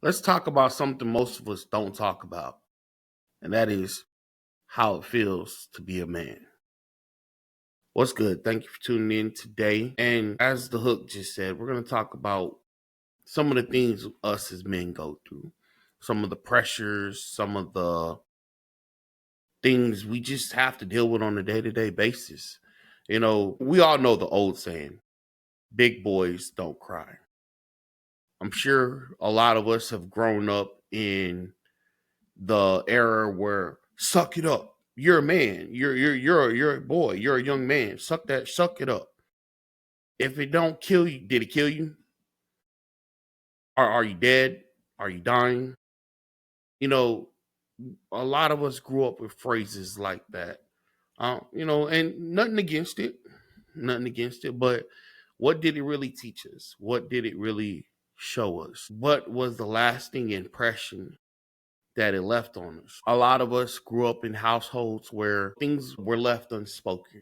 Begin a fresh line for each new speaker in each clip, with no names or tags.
Let's talk about something most of us don't talk about, and that is how it feels to be a man. What's good? Thank you for tuning in today. And as the hook just said, we're going to talk about some of the things us as men go through, some of the pressures, some of the things we just have to deal with on a day to day basis. We all know the old saying, big boys don't cry. I'm sure a lot of us have grown up in the era where suck it up. You're a man. You're a boy. You're a young man. Suck it up. If it don't kill you, did it kill you? Are you dead? Are you dying? You know, a lot of us grew up with phrases like that. And nothing against it. Nothing against it. But what did it really teach us? What did it really show us? What was the lasting impression that it left on us? A lot of us grew up in households where things were left unspoken.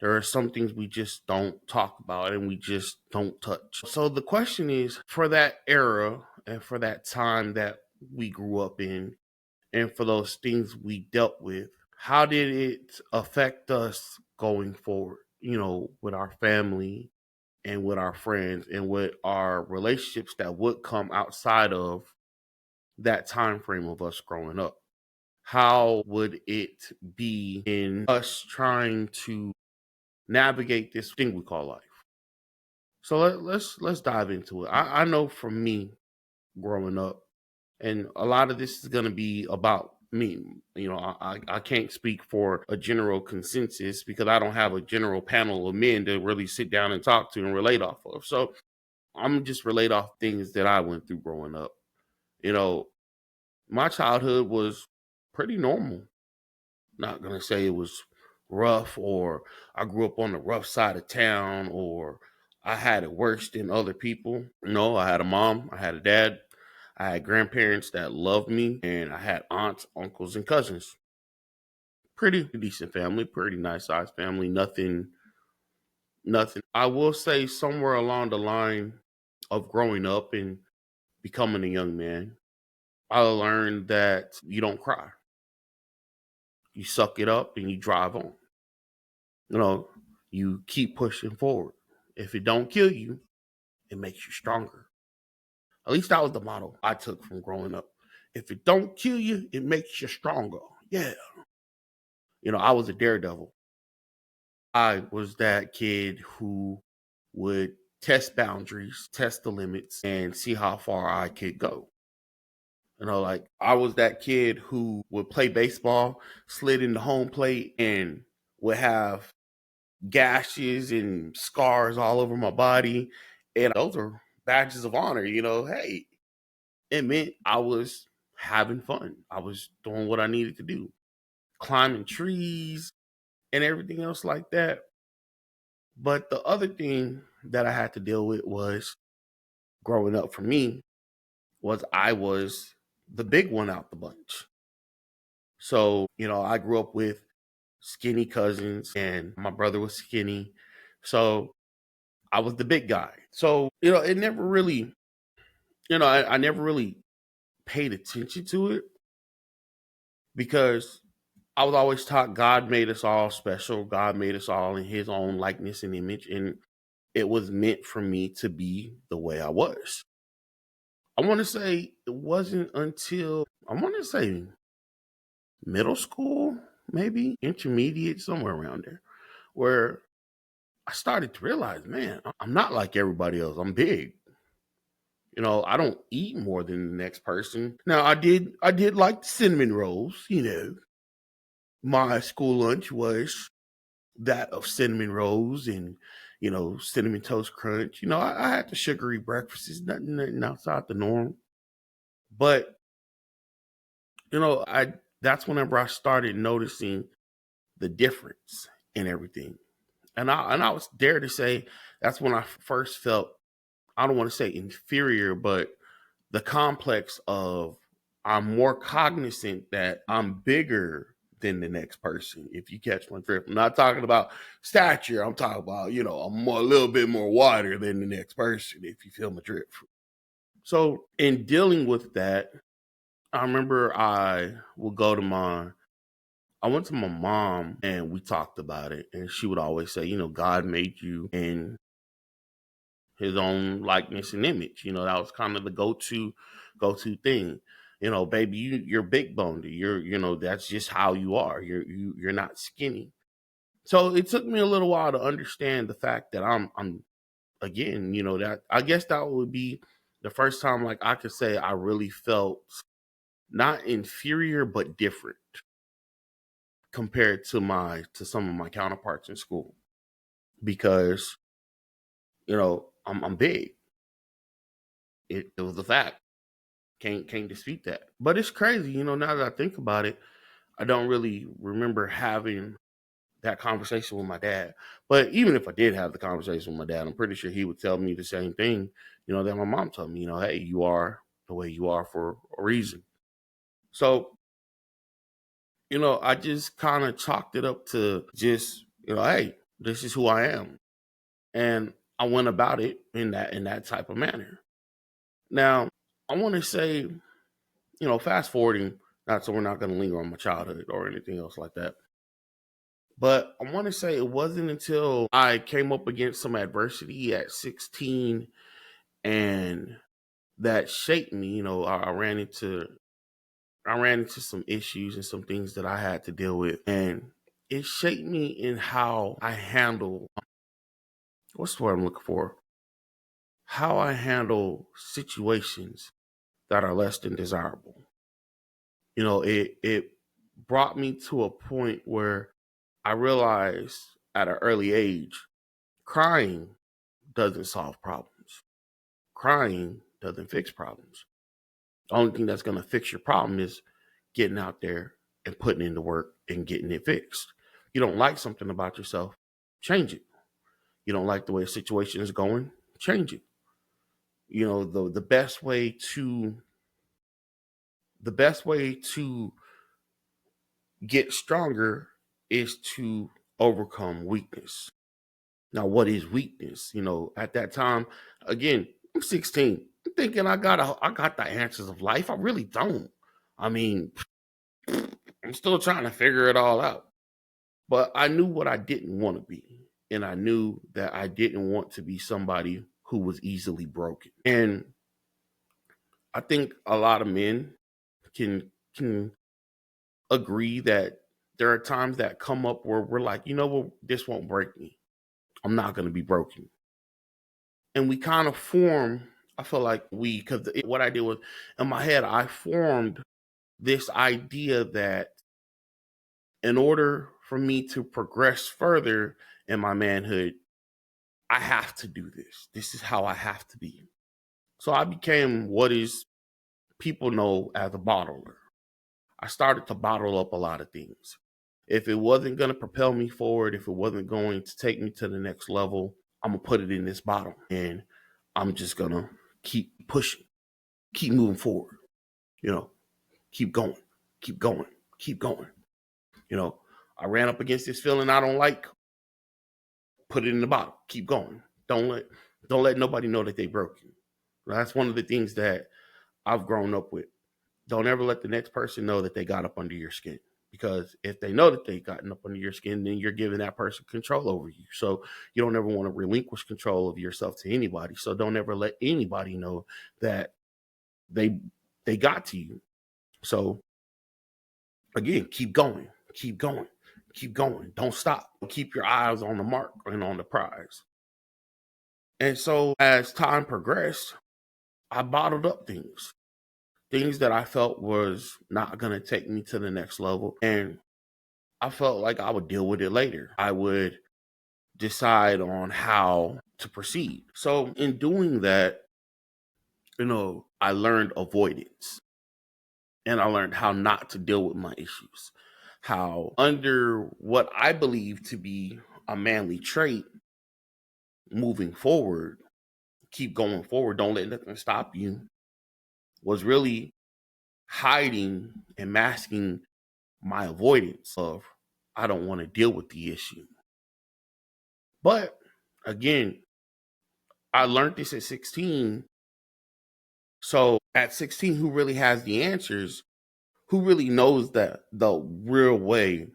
There are some things we just don't talk about and we just don't touch. So the question is, for that era and for that time that we grew up in and for those things we dealt with, how did it affect us going forward, with our family and with our friends and with our relationships that would come outside of that time frame of us growing up? How would it be in us trying to navigate this thing we call life? So let's dive into it. I know for me growing up, and a lot of this is going to be about me. I can't speak for a general consensus because I don't have a general panel of men to really sit down and talk to and relate off of. So I'm just relate off things that I went through growing up. You know, my childhood was pretty normal. Not gonna say it was rough or I grew up on the rough side of town or I had it worse than other people. No, I had a mom, I had a dad, I had grandparents that loved me, and I had aunts, uncles, and cousins. Pretty decent family, pretty nice sized family. Nothing. I will say somewhere along the line of growing up and becoming a young man, I learned that you don't cry. You suck it up and you drive on. You know, you keep pushing forward. If it don't kill you, it makes you stronger. At least that was the motto I took from growing up. If it don't kill you, it makes you stronger. Yeah. I was a daredevil. I was that kid who would test boundaries, test the limits, and see how far I could go. Like I was that kid who would play baseball, slid in the home plate, and would have gashes and scars all over my body. And those are badges of honor. Hey, it meant I was having fun. I was doing what I needed to do, climbing trees and everything else like that. But the other thing that I had to deal with was growing up for me was I was the big one out the bunch. So, I grew up with skinny cousins and my brother was skinny. So I was the big guy. So, it never really, I never really paid attention to it because I was always taught God made us all special. God made us all in his own likeness and image. And it was meant for me to be the way I was. I want to say it wasn't until I want to say middle school, maybe intermediate, somewhere around there, where I started to realize, man, I'm not like everybody else. I'm big. I don't eat more than the next person. Now, I did like the cinnamon rolls. My school lunch was that of cinnamon rolls and cinnamon toast crunch. I had the sugary breakfasts, nothing outside the norm. But I that's whenever I started noticing the difference in everything. And I was dare to say that's when I first felt, I don't want to say inferior, but the complex of I'm more cognizant that I'm bigger than the next person. If you catch my drift, I'm not talking about stature. I'm talking about, I'm a little bit more wider than the next person. If you feel my drift, So in dealing with that, I remember I went to my mom and we talked about it, and she would always say, God made you in his own likeness and image. That was kind of the go to thing. Baby, you're big boned. That's just how you are. You're not skinny. So it took me a little while to understand the fact that I'm again, that I guess that would be the first time like I could say I really felt not inferior but different compared to some of my counterparts in school, because I'm big. It was a fact. Can't dispute that. But it's crazy, now that I think about it, I don't really remember having that conversation with my dad. But even if I did have the conversation with my dad, I'm pretty sure he would tell me the same thing, that my mom told me, hey, you are the way you are for a reason. So, I just kind of chalked it up to just, hey, this is who I am. And I went about it in that type of manner. Now, I want to say, fast forwarding, not so we're not going to linger on my childhood or anything else like that. But I want to say it wasn't until I came up against some adversity at 16 and that shaped me. I ran into some issues and some things that I had to deal with, and it shaped me in how I handle what's the word I'm looking for? How I handle situations that are less than desirable. It brought me to a point where I realized at an early age, crying doesn't solve problems. Crying doesn't fix problems. The only thing that's going to fix your problem is getting out there and putting in the work and getting it fixed. You don't like something about yourself, change it. You don't like the way a situation is going, change it. The best way to get stronger is to overcome weakness. Now, what is weakness? At that time, again, I'm 16. I'm thinking I got the answers of life. I really don't. I mean, I'm still trying to figure it all out. But I knew what I didn't want to be. And I knew that I didn't want to be somebody who was easily broken. And I think a lot of men can agree that there are times that come up where we're like, what, this won't break me. I'm not going to be broken. And we kind of form, I feel like because what I did was in my head, I formed this idea that in order for me to progress further in my manhood, I have to do this. This is how I have to be. So I became what is people know as a bottler. I started to bottle up a lot of things. If it wasn't going to propel me forward, if it wasn't going to take me to the next level, I'm going to put it in this bottle and I'm just going to keep pushing, keep moving forward, you know, keep going, keep going, keep going. You know, I ran up against this feeling I don't like, put it in the bottle, keep going. Don't let nobody know that they broke you. That's one of the things that I've grown up with. Don't ever let the next person know that they got up under your skin. Because if they know that they gotten up under your skin, then you're giving that person control over you. So you don't ever want to relinquish control of yourself to anybody. So don't ever let anybody know that they they got to you. So again, keep going, keep going, keep going. Don't stop. Keep your eyes on the mark and on the prize. And so as time progressed, I bottled up things that I felt was not going to take me to the next level. And I felt like I would deal with it later. I would decide on how to proceed. So in doing that, I learned avoidance and I learned how not to deal with my issues. How under what I believe to be a manly trait, moving forward, keep going forward, don't let nothing stop you, was really hiding and masking my avoidance of I don't want to deal with the issue. But again, I learned this at 16 So at 16, who really has the answers? Who really knows the real way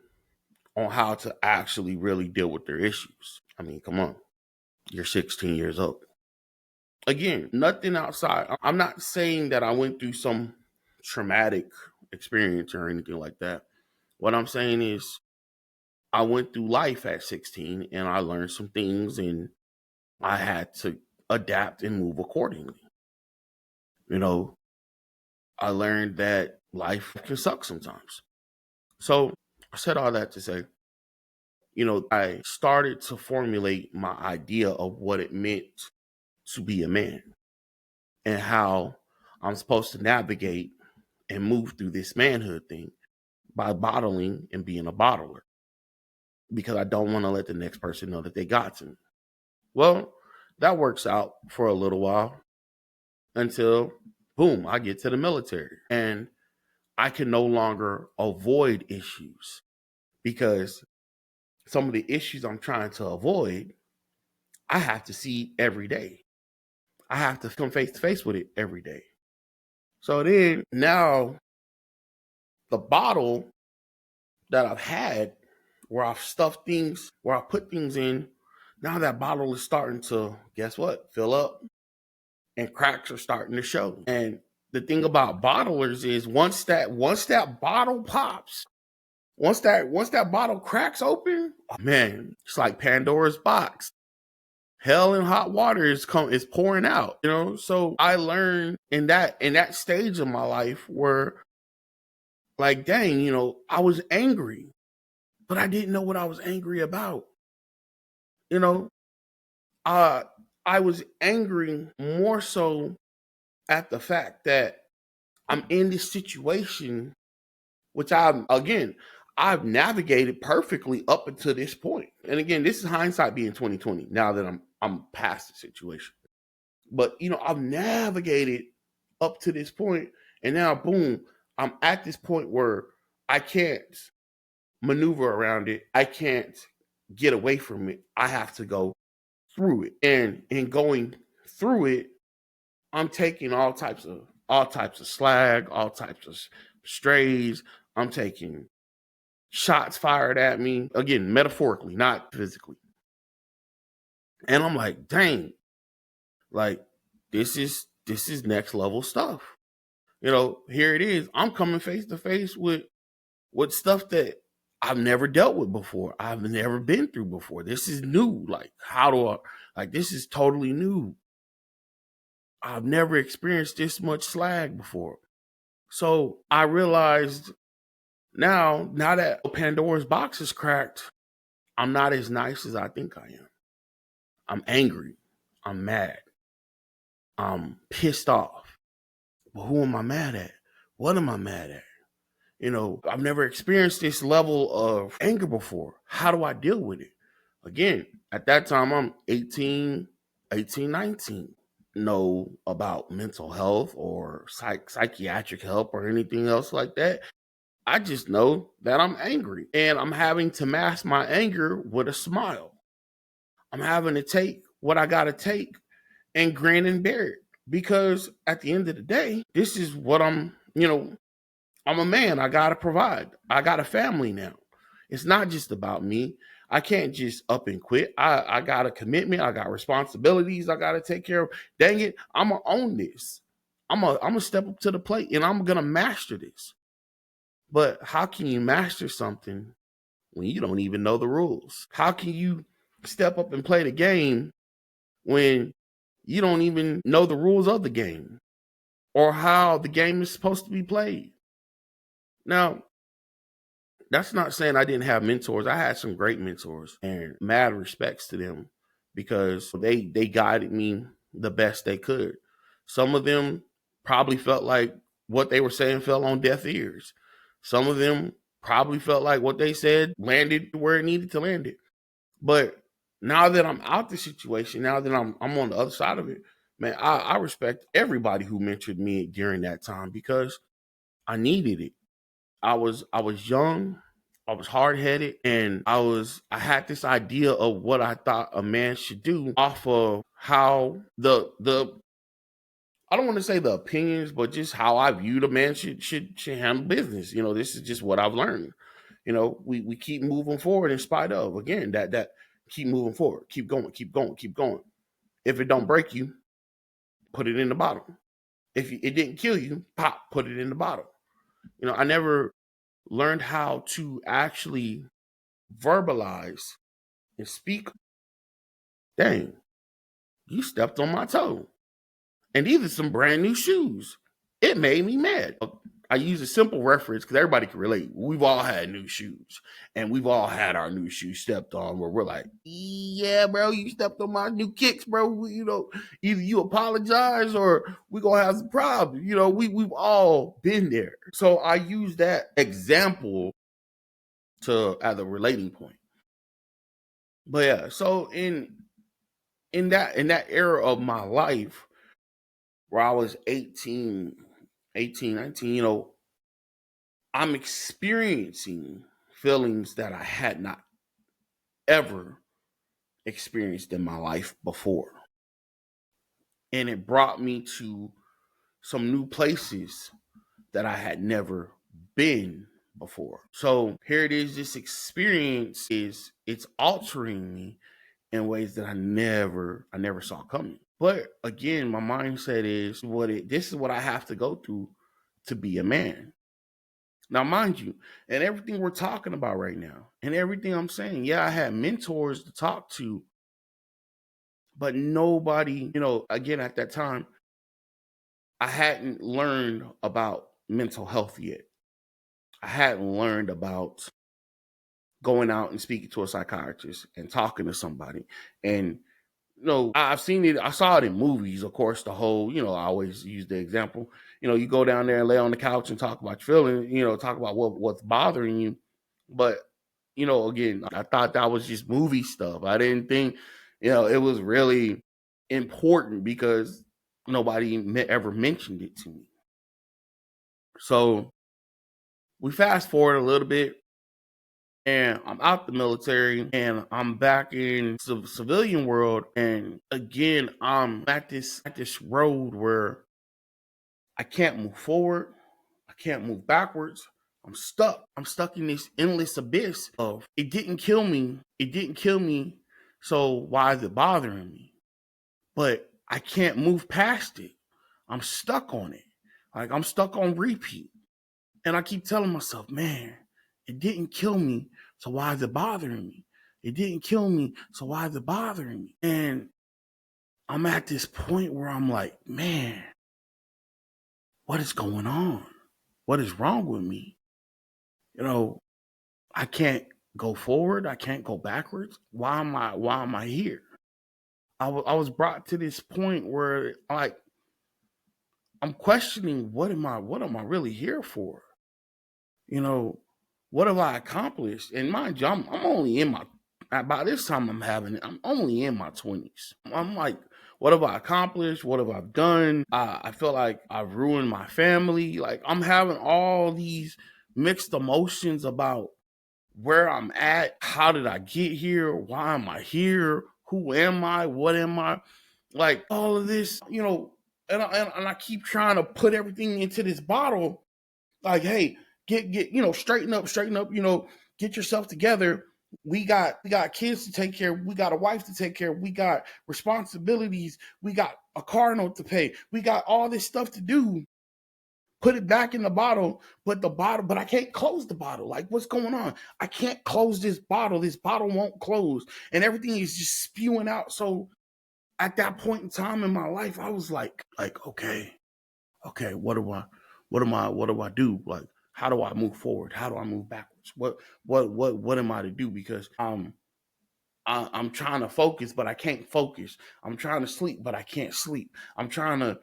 on how to actually really deal with their issues? I mean, come on. You're 16 years old. Again, nothing outside. I'm not saying that I went through some traumatic experience or anything like that. What I'm saying is I went through life at 16 and I learned some things and I had to adapt and move accordingly. You know, I learned that life can suck sometimes. So I said all that to say, I started to formulate my idea of what it meant to be a man and how I'm supposed to navigate and move through this manhood thing by bottling and being a bottler because I don't want to let the next person know that they got to me. Well, that works out for a little while until, boom, I get to the military and I can no longer avoid issues because some of the issues I'm trying to avoid, I have to see every day. I have to come face to face with it every day. So then now the bottle that I've had where I've stuffed things, where I put things in, now that bottle is starting to, guess what, fill up and cracks are starting to show. And the thing about bottlers is once that bottle pops, once that bottle cracks open, oh man, it's like Pandora's box. Hell and hot water is pouring out. So I learned in that stage of my life where, like, dang, I was angry, but I didn't know what I was angry about. You know, uh I was angry more so at the fact that I'm in this situation, which I've navigated perfectly up until this point. And again, this is hindsight being 2020. Now that I'm past the situation, but I've navigated up to this point, and now boom, I'm at this point where I can't maneuver around it. I can't get away from it. I have to go through it, and in going through it, I'm taking all types of slag, all types of strays. I'm taking shots fired at me again, metaphorically, not physically. And I'm like, dang, like this is next level stuff. Here it is. I'm coming face to face with stuff that I've never dealt with before. I've never been through before. This is new. Like, how do I, like, this is totally new. I've never experienced this much slag before. So I realized now that Pandora's box is cracked, I'm not as nice as I think I am. I'm angry. I'm mad. I'm pissed off. But who am I mad at? What am I mad at? I've never experienced this level of anger before. How do I deal with it? Again, at that time, I'm 18, 19. Know about mental health or psychiatric help or anything else like that. I just know that I'm angry and I'm having to mask my anger with a smile. I'm having to take what I got to take and grin and bear it because at the end of the day, this is what I'm a man. I got to provide. I got a family now. It's not just about me. I can't just up and quit. I got a commitment. I got responsibilities I got to take care of. Dang it, I'm going to own this. I'm gonna step up to the plate and I'm going to master this. But how can you master something when you don't even know the rules? How can you step up and play the game when you don't even know the rules of the game or how the game is supposed to be played? Now, that's not saying I didn't have mentors. I had some great mentors and mad respects to them because they guided me the best they could. Some of them probably felt like what they were saying fell on deaf ears. Some of them probably felt like what they said landed where it needed to land it. But now that I'm out the situation, now that I'm on the other side of it, man, I respect everybody who mentored me during that time because I needed it. I was young, I was hard headed, and I had this idea of what I thought a man should do off of how the I don't want to say the opinions, but just how I view the man should handle business. This is just what I've learned. We keep moving forward in spite of, again, that keep moving forward, keep going, keep going, keep going. If it don't break you, put it in the bottle. If it didn't kill you, pop, put it in the bottle. I never learned how to actually verbalize and speak. Dang, you stepped on my toe. And these are some brand new shoes. It made me mad. I use a simple reference because everybody can relate. We've all had new shoes, and we've all had our new shoes stepped on where we're like, yeah, bro, you stepped on my new kicks, bro. Either you apologize or we're going to have some problems. We've all been there. So I use that example as a relating point. But yeah, so in that era of my life where I was 18, 19, I'm experiencing feelings that I had not ever experienced in my life before. And it brought me to some new places that I had never been before. So here it is, this experience it's altering me in ways that I never saw coming. But again, my mindset is this is what I have to go through to be a man. Now, mind you, and everything we're talking about right now, and everything I'm saying, yeah, I had mentors to talk to, but nobody, again, at that time, I hadn't learned about mental health yet. I hadn't learned about going out and speaking to a psychiatrist and talking to somebody. And I've seen it. I saw it in movies, of course. The whole, I always use the example. You go down there and lay on the couch and talk about your feelings. Talk about what's bothering you. But again, I thought that was just movie stuff. I didn't think, it was really important because nobody ever mentioned it to me. So we fast forward a little bit, and I'm out the military and I'm back in the civilian world. And again, I'm at this road where I can't move forward. I can't move backwards. I'm stuck. I'm stuck in this endless abyss of it didn't kill me. It didn't kill me. So why is it bothering me? But I can't move past it. I'm stuck on it. Like I'm stuck on repeat. And I keep telling myself, man, it didn't kill me. So why is it bothering me? It didn't kill me. So why is it bothering me? And I'm at this point where I'm like, man, what is going on? What is wrong with me? I can't go forward. I can't go backwards. Why am I here? I was brought to this point where like I'm questioning what am I really here for? What have I accomplished? And mind you, I'm only in my by this time I'm only in my 20s. I'm like, what have I accomplished? What have I done? I feel like I've ruined my family. Like I'm having all these mixed emotions about where I'm at. How did I get here? Why am I here? Who am I? What am I? Like all of this, and I keep trying to put everything into this bottle. Like, hey, get straighten up, get yourself together. We got kids to take care of. We got a wife to take care of. We got responsibilities. We got a car note to pay. We got all this stuff to do. Put it back in the bottle, but I can't close the bottle. Like, what's going on? I can't close this bottle. This bottle won't close. And everything is just spewing out. So at that point in time in my life, I was like, okay, what do I do? Like, how do I move forward? How do I move backwards? What am I to do? Because I'm trying to focus, but I can't focus. I'm trying to sleep, but I can't sleep. I'm trying to,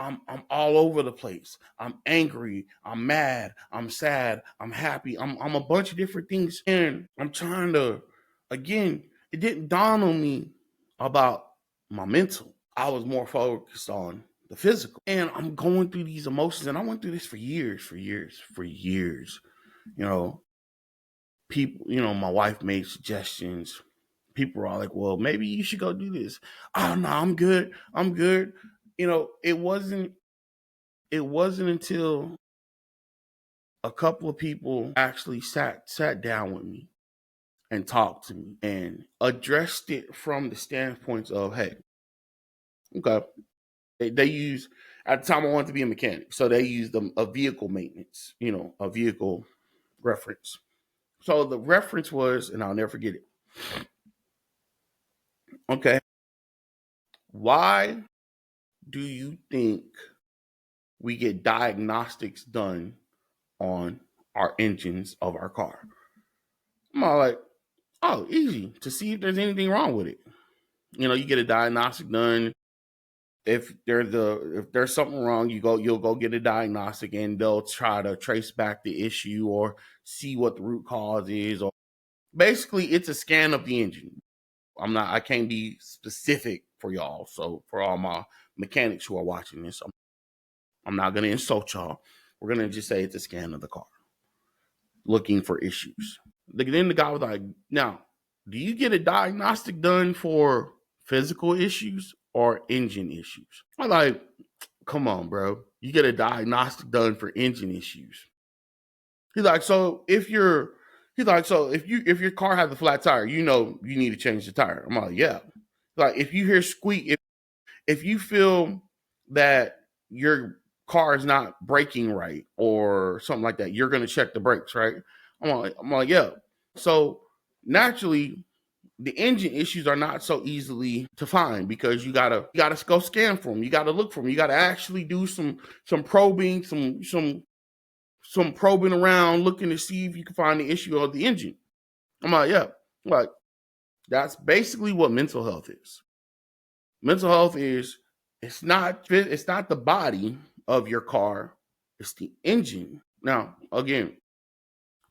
I'm all over the place. I'm angry. I'm mad. I'm sad. I'm happy. I'm a bunch of different things, and I'm trying to. Again, it didn't dawn on me about my mental. I was more focused on the physical, and I'm going through these emotions, and I went through this for years. You know, people, my wife made suggestions. People are all like, well, maybe you should go do this. Oh no, I'm good. it wasn't until a couple of people actually sat down with me and talked to me and addressed it from the standpoints of, hey, okay, they use, at the time I wanted to be a mechanic, so they used a vehicle maintenance, a vehicle reference. So the reference was, and I'll never forget it. Okay, why do you think we get diagnostics done on our engines of our car? I'm all like, oh, easy, to see if there's anything wrong with it. You get a diagnostic done. If there's something wrong, you'll go get a diagnostic, and they'll try to trace back the issue or see what the root cause is. Or basically, it's a scan of the engine. I can't be specific for y'all. So for all my mechanics who are watching this, I'm not gonna insult y'all. We're gonna just say it's a scan of the car, looking for issues. Then the guy was like, now, do you get a diagnostic done for physical issues or engine issues? I'm like, come on, bro. You get a diagnostic done for engine issues. He's like, so if your car has a flat tire, you need to change the tire. I'm like, yeah. Like, if you hear squeak, if you feel that your car is not braking right or something like that, you're gonna check the brakes, right? I'm like, yeah. So naturally, the engine issues are not so easily to find because you gotta go scan for them. You gotta look for them. You gotta actually do some probing, some probing around, looking to see if you can find the issue of the engine. I'm like, yeah, like that's basically what mental health is. Mental health is, it's not the body of your car, it's the engine. Now, again,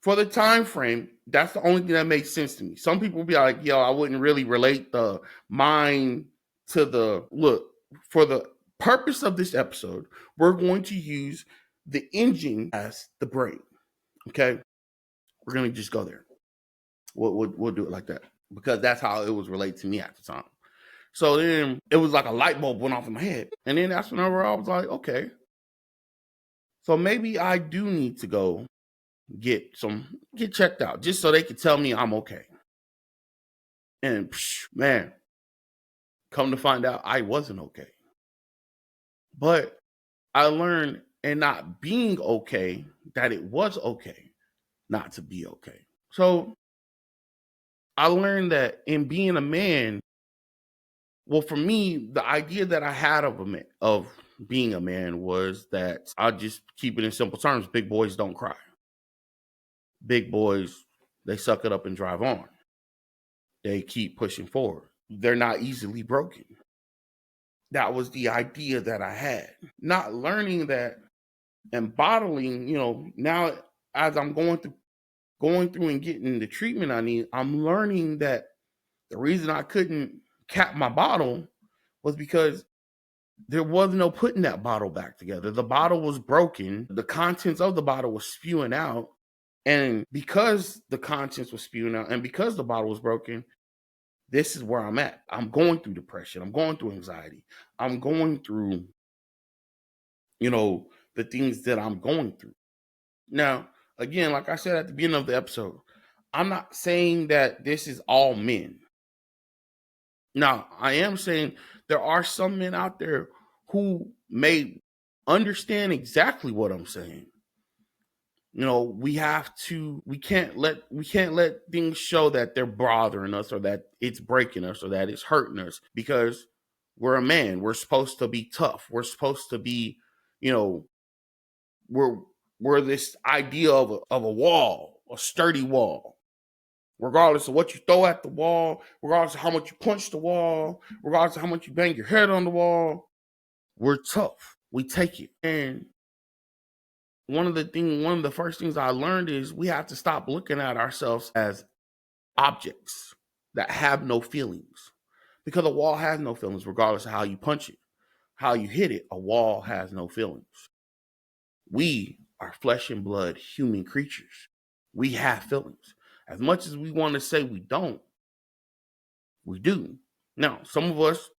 for the time frame, that's the only thing that makes sense to me. Some people will be like, yo, I wouldn't really relate the mind to the look. For the purpose of this episode, we're going to use the engine as the brain. Okay. We're gonna just go there. We'll do it like that because that's how it was relayed to me at the time. So then it was like a light bulb went off in my head, and then that's whenever I was like, okay, so maybe I do need to go get checked out just so they can tell me I'm okay. And man, come to find out, I wasn't okay. But I learned in not being okay that it was okay not to be okay. So I learned that in being a man, well, for me, the idea that I had of being a man was that I'll just keep it in simple terms: big boys don't cry. Big boys, they suck it up and drive on. They keep pushing forward. They're not easily broken. That was the idea that I had. Not learning that and bottling, now as I'm going through and getting the treatment I need, I'm learning that the reason I couldn't cap my bottle was because there was no putting that bottle back together. The bottle was broken. The contents of the bottle was spewing out. And because the contents was spewing out and because the bottle was broken, this is where I'm at. I'm going through depression. I'm going through anxiety. I'm going through, the things that I'm going through. Now, again, like I said at the beginning of the episode, I'm not saying that this is all men. Now, I am saying there are some men out there who may understand exactly what I'm saying. We can't let things show that they're bothering us or that it's breaking us or that it's hurting us because we're a man. We're supposed to be tough. We're supposed to be, you know, we're we're this idea of a wall, a sturdy wall. Regardless of what you throw at the wall, regardless of how much you punch the wall, regardless of how much you bang your head on the wall, we're tough. We take it. And one of the first things I learned is we have to stop looking at ourselves as objects that have no feelings. Because a wall has no feelings, regardless of how you punch it, how you hit it. A wall has no feelings. We are flesh and blood human creatures. We have feelings. As much as we want to say we don't, we do. Now, some of us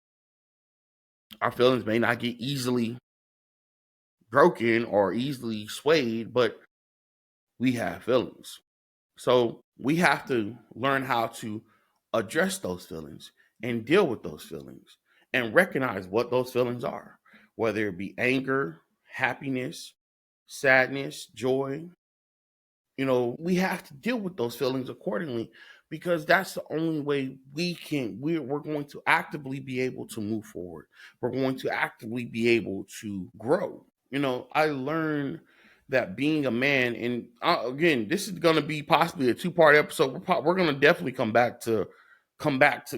Our feelings may not get easily broken or easily swayed, but we have feelings. So we have to learn how to address those feelings and deal with those feelings and recognize what those feelings are, whether it be anger, happiness, sadness, joy. We have to deal with those feelings accordingly, because that's the only way we're going to actively be able to move forward. We're going to actively be able to grow. I learned that being a man, and again, this is going to be possibly a two-part episode. We're going to definitely come back to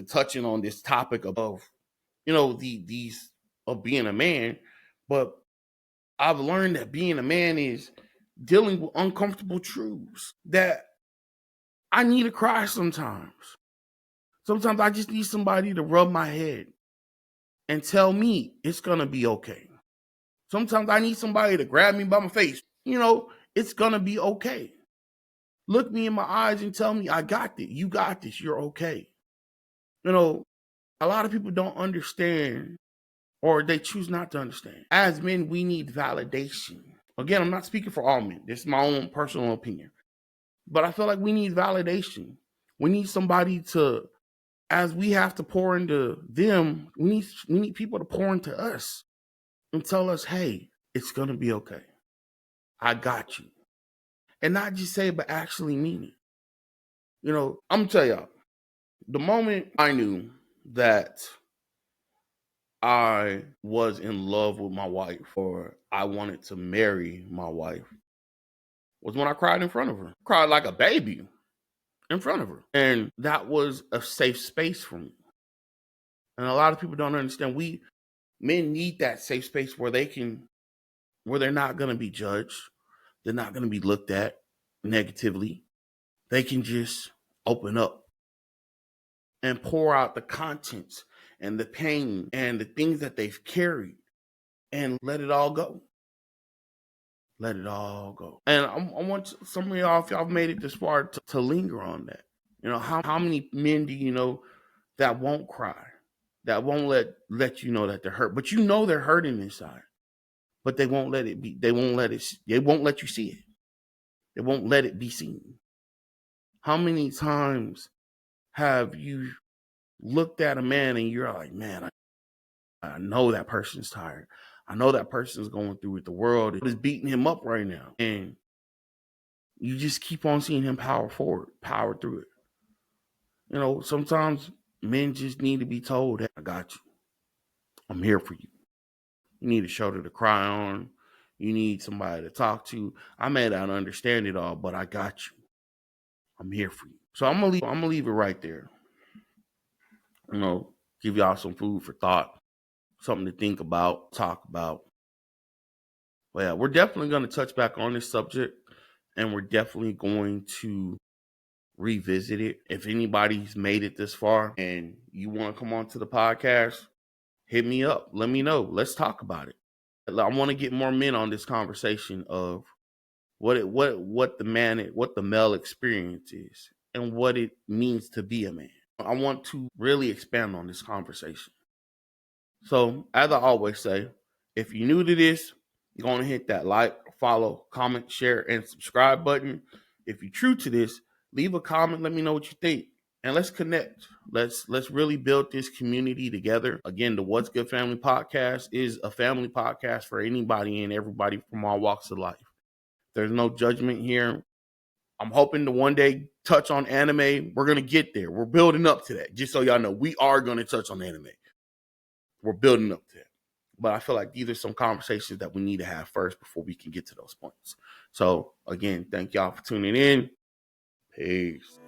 touching on this topic of these of being a man. But I've learned that being a man is dealing with uncomfortable truths, that I need to cry sometimes. Sometimes I just need somebody to rub my head and tell me it's going to be okay. Sometimes I need somebody to grab me by my face. It's going to be okay. Look me in my eyes and tell me, I got this. You got this. You're okay. A lot of people don't understand, or they choose not to understand. As men, we need validation. Again, I'm not speaking for all men. This is my own personal opinion. But I feel like we need validation. We need somebody to, as we have to pour into them, we need people to pour into us and tell us, hey, it's going to be okay. I got you. And not just say it, but actually mean it. I'm going to tell y'all, the moment I knew that I was in love with my wife, or I wanted to marry my wife, was when I cried in front of her. Cried like a baby in front of her. And that was a safe space for me. And a lot of people don't understand. Men need that safe space where they're not going to be judged. They're not going to be looked at negatively. They can just open up and pour out the contents and the pain and the things that they've carried and let it all go. Let it all go. And I want some of y'all, if y'all made it this far, to linger on that. How many men do you know that won't cry, that won't let you know that they're hurt, but they're hurting inside, but they won't let it be. They won't let you see it. They won't let it be seen. How many times have you looked at a man and you're like, man, I know that person's tired. I know that person's going through it. The world is beating him up right now. And you just keep on seeing him power through it. Sometimes men just need to be told that, I got you. I'm here for you. You need a shoulder to cry on. You need somebody to talk to. I may not understand it all, but I got you. I'm here for you. So I'm gonna leave it right there. Give y'all some food for thought, something to think about, talk about. Well, yeah, we're definitely going to touch back on this subject, and we're definitely going to revisit it. If anybody's made it this far and you want to come on to the podcast, hit me up. Let me know. Let's talk about it. I want to get more men on this conversation of what the male experience is and what it means to be a man. I want to really expand on this conversation. So, as I always say, if you're new to this, you're going to hit that like, follow, comment, share, and subscribe button. If you're true to this, leave a comment. Let me know what you think. And let's connect. Let's really build this community together. Again, the What's Good Family Podcast is a family podcast for anybody and everybody from all walks of life. There's no judgment here. I'm hoping to one day touch on anime. We're going to get there. We're building up to that. Just so y'all know, we are going to touch on anime. We're building up to that. But I feel like these are some conversations that we need to have first before we can get to those points. So, again, thank y'all for tuning in. Peace.